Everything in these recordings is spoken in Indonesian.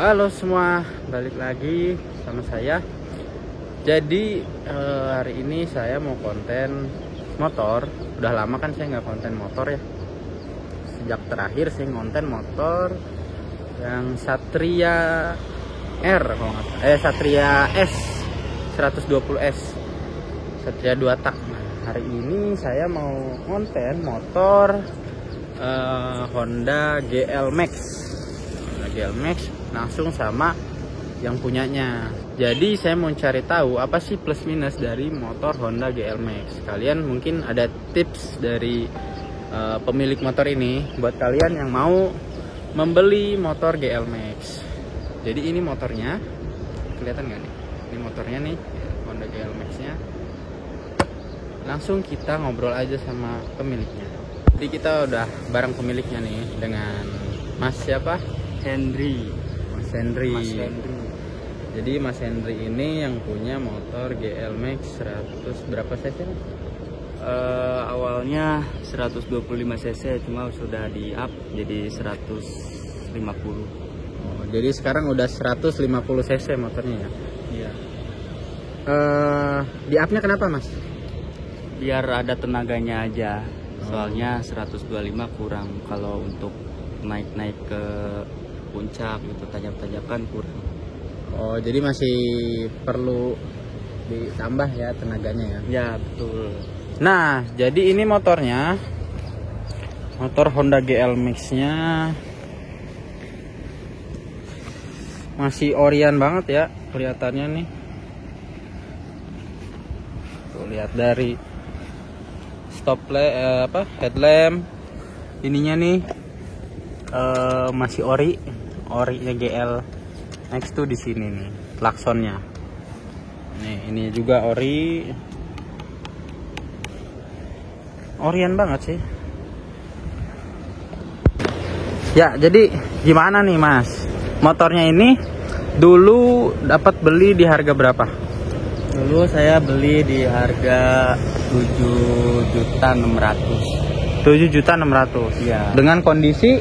Halo semua, balik lagi sama saya. Jadi hari ini saya mau konten motor. Udah lama kan saya nggak konten motor ya. Sejak terakhir saya konten motor yang Satria R kalau nggak salah. Satria S 120S, Satria 2 tak. Nah, hari ini saya mau konten motor Honda GL Max. GL Max langsung sama yang punyanya. Jadi saya mau cari tahu apa sih plus minus dari motor Honda GL Max. Kalian mungkin ada tips dari pemilik motor ini buat kalian yang mau membeli motor GL Max. Jadi ini motornya, kelihatan nggak nih? Ini motornya nih, Honda GL Max-nya. Langsung kita ngobrol aja sama pemiliknya. Jadi kita udah bareng pemiliknya nih dengan Mas siapa? Henry. Mas Henry. Mas Henry. Jadi Mas Henry ini yang punya motor GL Max 100 berapa cc? Awalnya 125 cc, cuma sudah di up jadi 150. Oh, jadi sekarang udah 150 cc motornya ya? Iya. Di upnya kenapa Mas? Biar ada tenaganya aja. Soalnya 125 kurang kalau untuk naik-naik ke puncak gitu, tanjak-tanjakan kurang. Oh, jadi masih perlu ditambah ya tenaganya ya? Ya betul. Nah, jadi ini motornya, motor Honda GL Max-nya masih orian banget ya kelihatannya nih. Tuh lihat dari stop headlamp ininya nih masih orinya GL Max tuh di sini nih klaksonnya. Nih ini juga orian banget sih. Ya, jadi gimana nih Mas? Motornya ini dulu dapat beli di harga berapa? Dulu saya beli di harga 7.600.000. 7.600.000. Iya. Dengan kondisi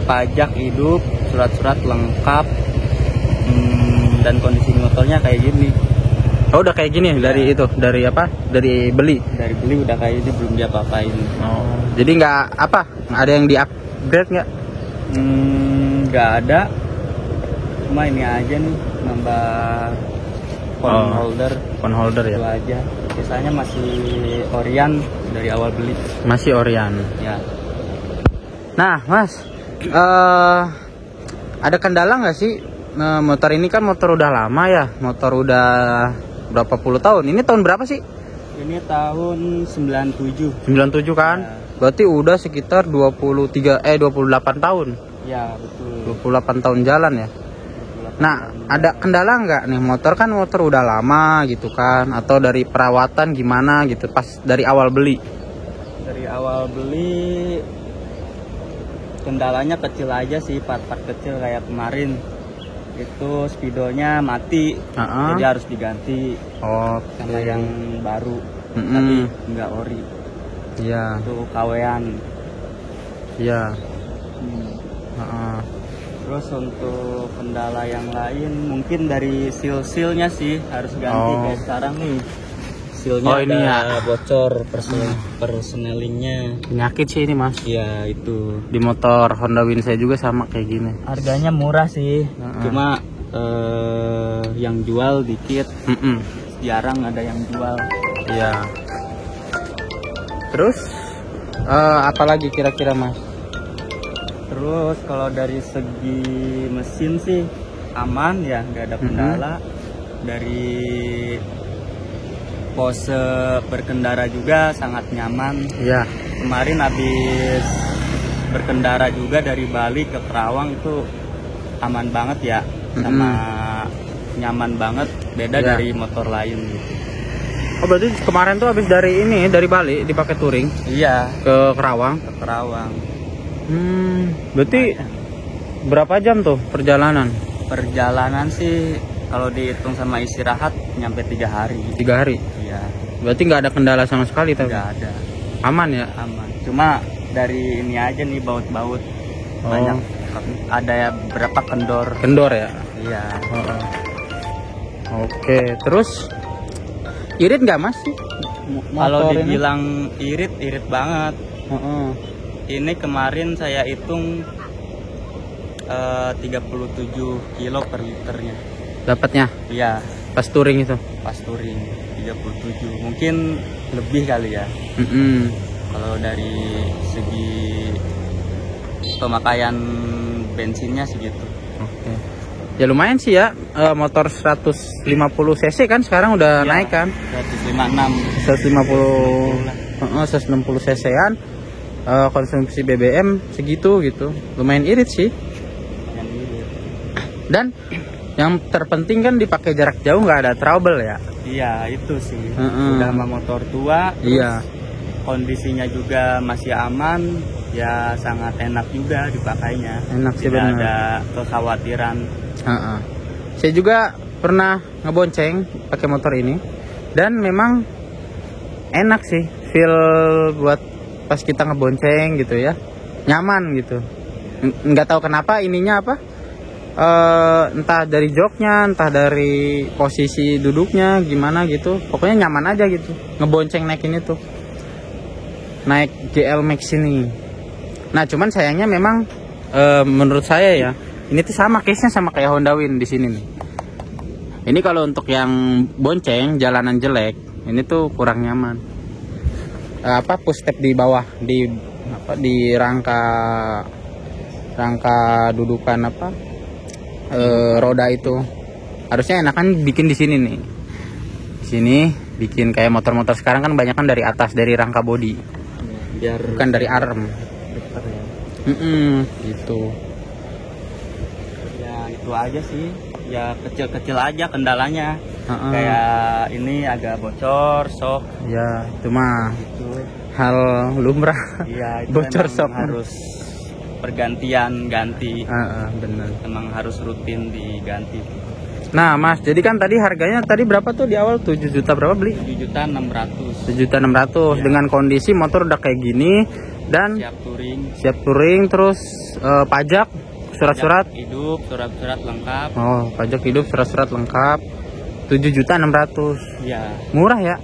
Pajak hidup, surat-surat lengkap, dan kondisi motornya kayak gini. oh udah kayak gini dari itu, dari apa? Dari beli. Dari beli udah kayak ini, belum diapa-apain. Oh, jadi nggak apa? Ada yang di upgrade nggak? Nggak ada. Cuma ini aja nih, nambah phone holder ya. itu aja. Biasanya masih orian dari awal beli. Masih orian. Ya. Nah, Mas, ada kendala nggak sih? Motor ini kan motor udah lama ya, motor udah berapa puluh tahun. Ini tahun berapa sih? Ini tahun 97. 97 kan? Ya. Berarti udah sekitar 28 tahun. Ya, betul. 28 tahun jalan ya. 28 Nah, tahun. ada kendala nggak nih? Motor kan motor udah lama gitu kan? Atau dari perawatan gimana gitu pas dari awal beli? Dari awal beli kendalanya kecil aja sih, part-part kecil kayak kemarin itu speedonya mati, jadi harus diganti sama yang baru, tapi nggak ori. Iya. Itu KW-an. Iya. Terus untuk kendala yang lain mungkin dari seal-sealnya sih harus ganti. Kayak sekarang nih sealnya ini ada bocor, persnelingnya. Penyakit sih ini Mas. Iya itu. Di motor Honda Win saya juga sama kayak gini. Harganya murah sih, cuma yang jual dikit. Jarang ada yang jual. Iya. Terus apalagi kira-kira Mas? Terus kalau dari segi mesin sih aman ya, nggak ada kendala. Dari pose berkendara juga sangat nyaman. Iya. Kemarin habis berkendara juga dari Bali ke Kerawang itu aman banget ya, sama nyaman banget, beda dari motor lain gitu. Oh berarti kemarin tuh habis dari Bali dipakai touring? Iya. Ke Kerawang? Ke Kerawang. Berarti berapa jam tuh perjalanan? Perjalanan sih kalau dihitung sama istirahat nyampe 3 hari. 3 hari? Iya. Berarti nggak ada kendala sama sekali tapi? Nggak ada. Aman ya? Aman. Cuma dari ini aja nih baut-baut banyak ada berapa kendor. Kendor ya. Iya. Heeh. Oke, terus irit nggak mas sih? Kalau Motor ini? dibilang irit banget. Heeh. Ini kemarin saya hitung 37 kilo per liternya. Dapatnya Iya, pas touring itu. pas touring 37. Mungkin lebih kali ya. Mm-mm. Kalau dari segi pemakaian bensinnya segitu. Oke. Ya lumayan sih ya, motor 150 cc kan sekarang udah Ya, naik kan. 156. 160 cc-an, konsumsi BBM segitu gitu. Lumayan irit sih. Yang ini. Dan yang terpenting kan dipakai jarak jauh nggak ada trouble ya. Iya, itu sih. Mm-mm. Udah sama motor tua. Iya. Kondisinya juga masih aman. Ya sangat enak juga dipakainya. Enak sih, Tidak benar. ada kekhawatiran. Heeh. Saya juga pernah ngebonceng pakai motor ini dan memang enak sih feel buat pas kita ngebonceng gitu ya, nyaman gitu. Nggak tahu kenapa ininya apa, entah dari joknya, entah dari posisi duduknya gimana gitu, pokoknya nyaman aja gitu ngebonceng naik ini tuh, naik GL Max ini. Nah cuman sayangnya memang menurut saya ya, ini tuh sama case-nya sama kayak Honda Win di sini nih. Ini kalau untuk yang bonceng jalanan jelek, ini tuh kurang nyaman. Push step di bawah, di rangka dudukan roda itu. Harusnya enakan bikin di sini nih. Di sini bikin kayak motor-motor sekarang kan banyak kan dari atas, dari rangka bodi, Biar bukan dari arm. better ya. Gitu. Ya itu aja sih. Ya kecil-kecil aja kendalanya. Heeh. Kayak ini agak bocor, sok Ya, itu mah gitu. hal lumrah. Iya, itu Bocor emang sok. harus pergantian ganti. Bener. Emang harus rutin diganti. Nah, Mas, jadi kan tadi harganya tadi berapa tuh di awal? 7 juta berapa beli? 7.600.000. 7.600.000 Iya. dengan kondisi motor udah kayak gini dan Siap touring. touring terus pajak, surat-surat. Pajak hidup, surat-surat lengkap. Oh, pajak hidup, surat-surat lengkap. 7.600.000. Ya, Murah ya?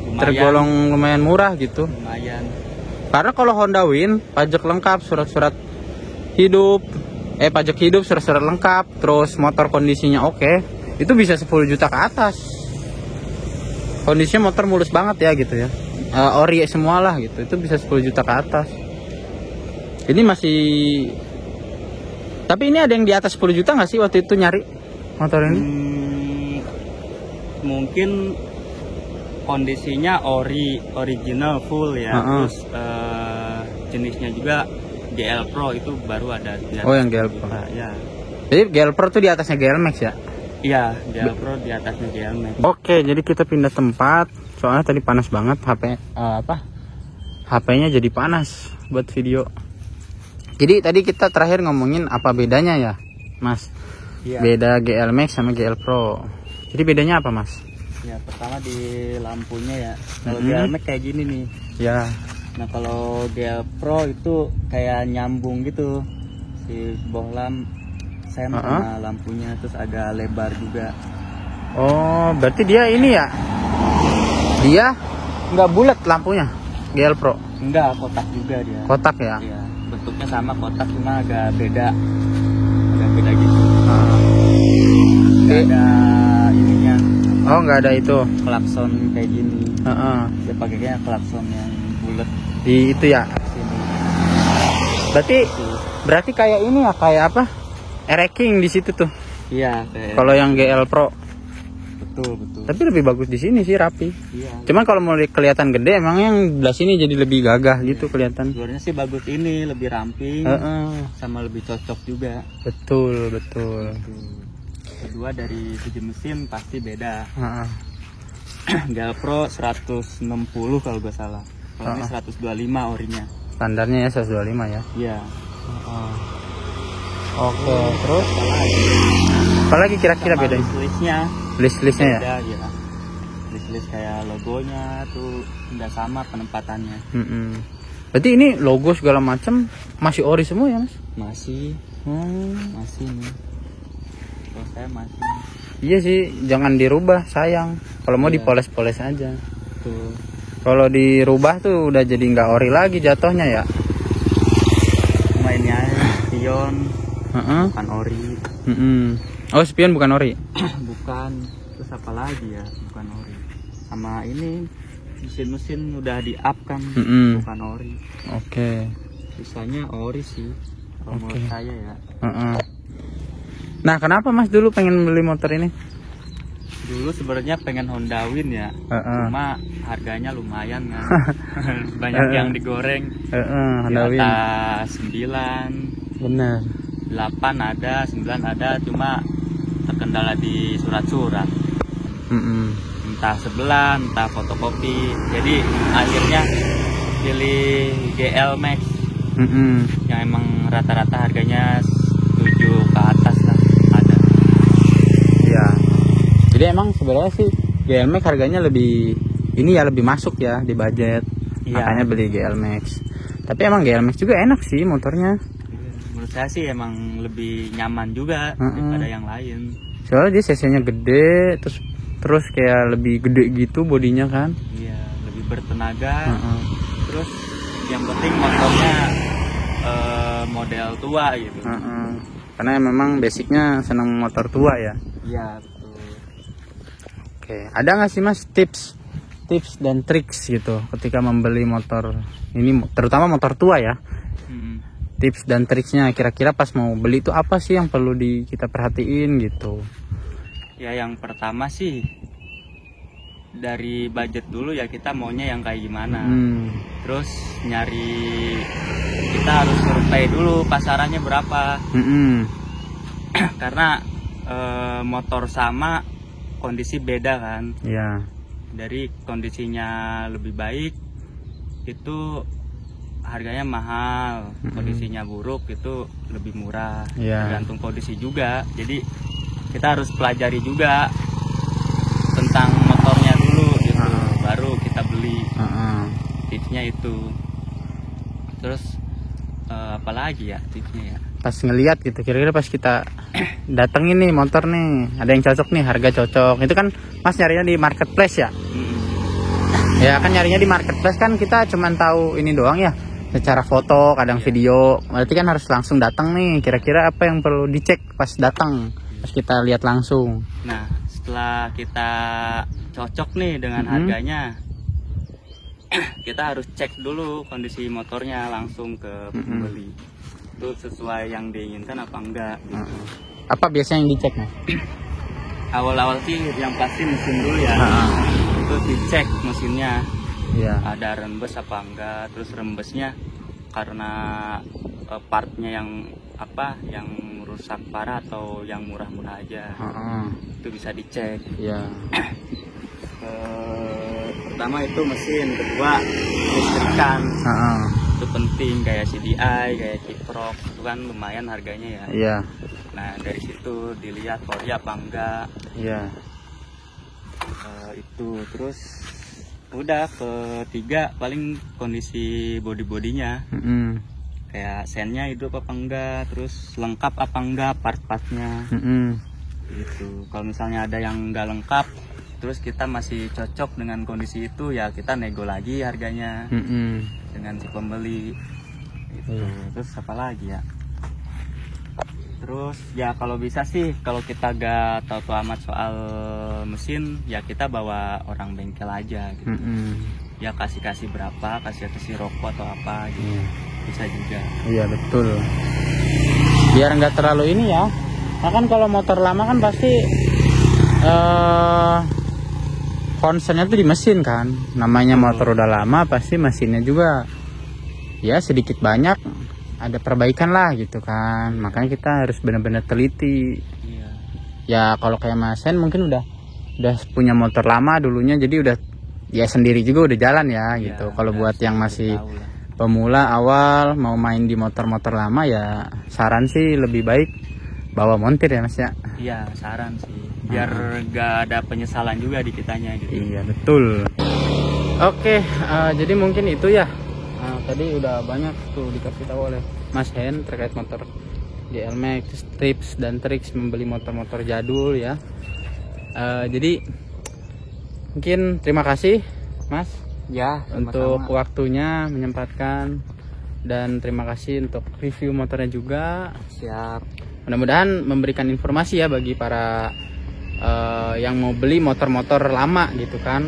lumayan. Tergolong lumayan murah gitu. Lumayan. Karena kalau Honda Win, pajak lengkap, surat-surat hidup, pajak hidup, surat-surat lengkap, terus motor kondisinya oke, itu bisa 10 juta ke atas. Kondisinya motor mulus banget ya gitu ya. Ori semua lah gitu, itu bisa 10 juta ke atas. Ini masih, tapi ini ada yang di atas 10 juta nggak sih waktu itu nyari motor ini? Mungkin kondisinya original full ya. Terus jenisnya juga GL Pro itu baru ada di atas Oh, yang GL 10 Pro. juta, ya. Jadi GL Pro tuh di atasnya GL Max ya? Iya, GL Pro di atasnya GL Max. Oke, jadi kita pindah tempat. Soalnya tadi panas banget HP-nya jadi panas buat video. Jadi tadi kita terakhir ngomongin apa bedanya ya, Mas? Iya. Beda GL Max sama GL Pro. Jadi bedanya apa, Mas? Ya, pertama di lampunya ya. Kalau Mhm. GL Max kayak gini nih. Ya. Nah, kalau GL Pro itu kayak nyambung gitu. Si bohlam sen sama lampunya, terus agak lebar juga. Oh, berarti dia ini ya? Dia nggak bulat lampunya, GL Pro. Enggak, kotak juga dia. Kotak ya? Iya, bentuknya sama kotak cuma agak beda. Agak beda gitu. Nggak ada ininya. Oh, nggak ada itu. Klakson kayak gini. Heeh. Dia pakainya klakson yang bulat Di itu ya. sini. Berarti kayak ini ya, kayak apa? Ereking di situ tuh. Iya, kayak Kalau yang GL Pro. betul. Tapi lebih bagus di sini sih, rapi. Iya. Cuman kalau mau kelihatan gede, emang yang belah sini jadi lebih gagah gitu kelihatan. Sebenarnya sih bagus ini, lebih ramping, sama lebih cocok juga. Betul. Kedua dari segi mesin pasti beda. Heeh. GL Pro 160 kalau gak salah. Kalau ini 125 orinya. Standarnya ya 125 ya. Iya. Oke, terus apalagi kira-kira Sama bedanya? list-listnya List-listnya ya. beda ya. List-list kayak logonya tuh nggak sama penempatannya. Berarti ini logo segala macam masih ori semua ya, Mas? Masih Hmm. nih. Kalau saya masih Iya sih, jangan dirubah, sayang. Kalau mau Iya. dipoles-poles aja. tuh. Kalau dirubah tuh udah jadi nggak ori lagi jatuhnya ya. Mainnya spion Heeh. bukan ori. Oh, spion bukan ori. Bukan. Terus apa lagi ya? Bukan ori. Sama ini mesin-mesin udah di up kan. Bukan ori. Oke. Sisanya ori sih. Kalau Oke. menurut saya ya. Heeh. Nah, kenapa Mas dulu pengen beli motor ini? Dulu sebenarnya pengen Honda Win ya. Heeh. Cuma harganya lumayan kan. Banyak yang digoreng. Di Honda Win. atas 9, Benar. 8 ada, 9 ada, cuma terkendala di surat-surat. Entah sebelah, entah fotokopi. Jadi akhirnya pilih GL Max yang emang rata-rata harganya 7 ke atas lah ada. Iya. Jadi emang sebenarnya sih GL Max harganya lebih ini ya, lebih masuk ya di budget. Iya. Makanya beli GL Max. Tapi emang GL Max juga enak sih motornya. Menurut saya sih emang lebih nyaman juga daripada yang lain. Soalnya dia cc-nya gede, terus kayak lebih gede gitu bodinya kan. Iya, lebih bertenaga. Terus yang penting motornya model tua gitu. Karena memang basicnya senang motor tua ya. Iya, betul. Oke, ada nggak sih Mas tips dan triks gitu ketika membeli motor ini, terutama motor tua ya? Tips dan triksnya kira-kira pas mau beli itu apa sih yang perlu kita perhatiin gitu? Ya yang pertama sih dari budget dulu ya, kita maunya yang kayak gimana. Terus kita harus survei dulu pasarannya berapa. Karena motor sama kondisi beda kan. Iya. Dari kondisinya lebih baik itu harganya mahal, kondisinya buruk itu lebih murah. Tergantung kondisi juga. Jadi kita harus pelajari juga tentang motornya dulu gitu, baru kita beli. Tipsnya itu. Terus apalagi ya tipsnya ya? Pas ngelihat gitu, kira-kira pas kita datengin nih motor nih, ada yang cocok nih, harga cocok. Itu kan Mas nyarinya di marketplace ya? Ya kan nyarinya di marketplace kan, kita cuman tahu ini doang ya, secara foto, kadang video. Berarti kan harus langsung datang nih. Kira-kira apa yang perlu dicek pas datang, pas kita lihat langsung? Nah, setelah kita cocok nih dengan harganya, kita harus cek dulu kondisi motornya langsung ke pembeli. Itu sesuai yang diinginkan apa enggak gitu. Apa biasanya yang dicek Mas? Awal-awal sih yang pasti mesin dulu ya. Itu dicek mesinnya. Ada rembes apa enggak, terus rembesnya karena partnya yang rusak parah atau yang murah-murah aja. Itu bisa dicek. Pertama itu mesin, kedua listrikan. Itu penting, kayak CDI, kayak kickrock, itu kan lumayan harganya ya. Nah dari situ dilihat ori apa enggak. Itu terus udah ketiga paling kondisi body-bodinya, kayak sennya hidup apa enggak, terus lengkap apa enggak part-partnya. Gitu. Kalau misalnya ada yang enggak lengkap, terus kita masih cocok dengan kondisi itu, ya kita nego lagi harganya dengan si pembeli. Gitu. Terus apa lagi ya? Terus ya kalau bisa sih, kalau kita gak tahu amat soal mesin, ya kita bawa orang bengkel aja gitu. Ya kasih berapa, kasih rokok atau apa gitu. Bisa juga. Iya betul. Biar nggak terlalu ini ya. Nah kan kalau motor lama kan pasti concernnya tuh di mesin kan. Namanya motor udah lama, pasti mesinnya juga ya sedikit banyak ada perbaikan lah gitu kan. Makanya kita harus benar-benar teliti. Ya kalau kayak Mas Sen mungkin udah punya motor lama dulunya, jadi udah ya sendiri juga udah jalan ya gitu. Kalau buat yang masih pemula awal mau main di motor-motor lama, ya saran sih lebih baik bawa montir ya Mas ya. Iya saran sih, biar gak ada penyesalan juga di kitanya gitu. Iya betul. Oke, jadi mungkin itu ya. Tadi udah banyak tuh dikasih tahu oleh Mas Hen terkait motor GL-Max, tips dan triks membeli motor-motor jadul ya. Jadi mungkin terima kasih Mas Ya, untuk waktunya menyempatkan, dan terima kasih untuk review motornya juga. Siap. Mudah-mudahan memberikan informasi ya bagi para yang mau beli motor-motor lama gitu kan.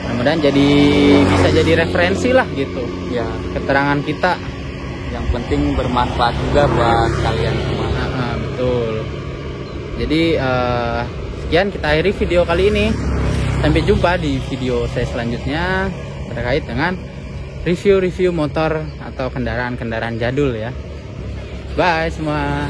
Mudah-mudahan bisa jadi referensi lah gitu Ya, keterangan kita. yang penting bermanfaat juga buat kalian semua. Betul. Jadi sekian kita akhiri video kali ini. Sampai jumpa di video saya selanjutnya terkait dengan review-review motor atau kendaraan-kendaraan jadul ya. Bye semua.